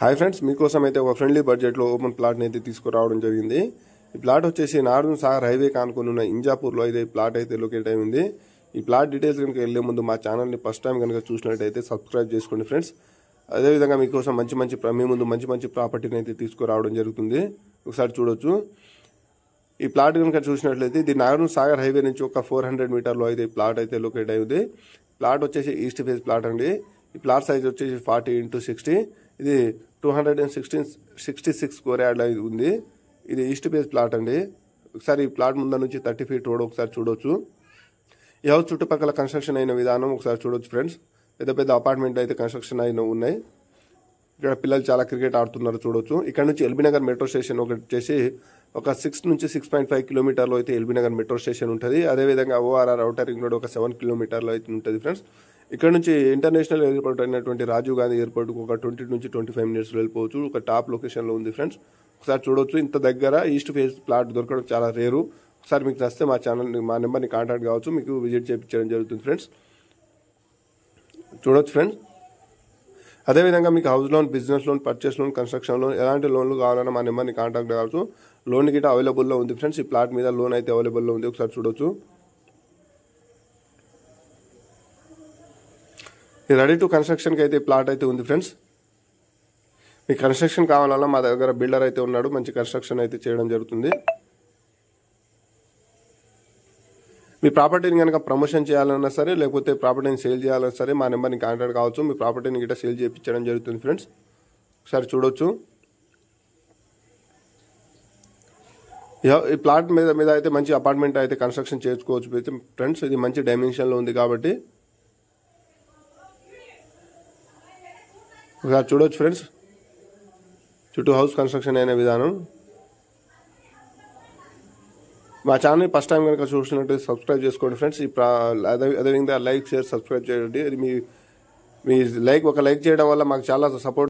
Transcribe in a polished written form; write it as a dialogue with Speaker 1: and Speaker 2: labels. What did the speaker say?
Speaker 1: Hi friends, మీకోసం అయితే ఒక ఫ్రెండ్లీ బడ్జెట్లో ఓపెన్ ప్లాట్ని అయితే తీసుకురావడం జరిగింది. ఈ ప్లాట్ వచ్చేసి నార్దర్న్ సాగర్ హైవే కానుకొని ఉన్న ఇంజాపూర్లో అయితే ఈ ప్లాట్ అయితే లొకేట్ అయి ఉంది. ఈ ప్లాట్ డీటెయిల్స్ కనుక వెళ్లే ముందు మా ఛానల్ని ఫస్ట్ టైం కనుక చూసినట్టయితే సబ్స్క్రైబ్ చేసుకోండి ఫ్రెండ్స్. అదేవిధంగా మీకోసం మీ ముందు మంచి ప్రాపర్టీని అయితే తీసుకురావడం జరుగుతుంది. ఒకసారి చూడొచ్చు. ఈ ప్లాట్ కనుక చూసినట్లయితే ఇది నార్దర్న్ సాగర్ హైవే నుంచి ఒక 400 మీటర్లో అయితే ఈ ప్లాట్ అయితే లొకేట్ అయింది. ప్లాట్ వచ్చేసి ఈస్ట్ ఫేస్ ప్లాట్ అండి. ఈ ప్లాట్ సైజ్ వచ్చేసి 40x60. ఇది 266 స్క్వేర్ యార్డ్లో ఉంది. ఇది ఈస్ట్ ఫేస్ ప్లాట్ అండి. ఒకసారి ఈ ప్లాట్ ముందు నుంచి 30 ఫీట్ రోడ్ ఒకసారి చూడొచ్చు. ఈ హౌస్ చుట్టుపక్కల కన్స్ట్రక్షన్ అయిన విధానం ఒకసారి చూడొచ్చు ఫ్రెండ్స్. పెద్ద అపార్ట్మెంట్ అయితే కన్స్ట్రక్షన్ అయిన ఉన్నాయి. ఇక్కడ పిల్లలు చాలా క్రికెట్ ఆడుతున్నారు చూడొచ్చు. ఇక్కడ నుంచి ఎల్బీ నగర్ మెట్రో స్టేషన్ ఒకటి వచ్చేసి ఒక 6 నుంచి 6.5 కిలోమీటర్లో అయితే ఎల్బీ నగర్ మెట్రో స్టేషన్ ఉంటుంది. అదేవిధంగా ఓఆర్ఆర్ ఔటర్ రింగ్ రోడ్ ఒక 7 కిలోమీటర్లో అయితే ఉంటుంది ఫ్రెండ్స్. ఇక్కడ నుంచి ఇంటర్నేషనల్ ఎయిర్పోర్ట్ అయినటువంటి రాజీవ్ గాంధీ ఎయిర్పోర్ట్కి ఒక 20 నుంచి 25 మినిట్స్ వెళ్ళిపోవచ్చు. ఒక టాప్ లొకేషన్లో ఉంది ఫ్రెండ్స్. ఒకసారి చూడొచ్చు. ఇంత దగ్గర ఈస్ట్ ఫేస్ ప్లాట్ దొరకడం చాలా రేరు. ఒకసారి మీకు నచ్చితే మా నెంబర్ని కాంటాక్ట్ కావచ్చు. మీకు విజిట్ చేయించడం జరుగుతుంది ఫ్రెండ్స్. చూడొచ్చు ఫ్రెండ్స్. అదేవిధంగా మీకు house loan, business loan, purchase loan, construction loan ఎలాంటి లోన్లు కావాలన్నా మా నెంబర్ని కాంటాక్ట్ కావచ్చు. లోన్ గిట్ట అవైలబుల్లో ఉంది ఫ్రెండ్స్. ఈ ప్లాట్ మీద లోన్ అయితే అవైలబుల్లో ఉంది. ఒకసారి చూడొచ్చు. ఇది రెడీ టు కన్స్ట్రక్షన్కి అయితే ప్లాట్ అయితే ఉంది ఫ్రెండ్స్. మీకు కన్స్ట్రక్షన్ కావాలన్నా మా దగ్గర బిల్డర్ అయితే ఉన్నాడు. మంచి కన్స్ట్రక్షన్ అయితే చేయడం జరుగుతుంది. మీ ప్రాపర్టీని కనుక ప్రమోషన్ చేయాలన్నా సరే, లేకపోతే ప్రాపర్టీని సేల్ చేయాలన్నా సరే మా నెంబర్ని కాంటాక్ట్ కావచ్చు. మీ ప్రాపర్టీని గిట్ట సేల్ చేయించడం జరుగుతుంది ఫ్రెండ్స్. ఒకసారి చూడొచ్చు. ఈ ప్లాట్ మీద అయితే మంచి అపార్ట్మెంట్ అయితే కన్స్ట్రక్షన్ చేసుకోవచ్చు ఫ్రెండ్స్. ఇది మంచి డైమెన్షన్లో ఉంది కాబట్టి ఒకసారి చూడొచ్చు ఫ్రెండ్స్. చుట్టూ హౌస్ కన్స్ట్రక్షన్ అయిన విధానం. మా ఛానల్ని ఫస్ట్ టైం కనుక చూసినట్టు సబ్స్క్రైబ్ చేసుకోండి ఫ్రెండ్స్. అదేవిధంగా లైక్, షేర్, సబ్స్క్రైబ్ చేయండి. మీ లైక్ చేయడం వల్ల మాకు చాలా సపోర్ట్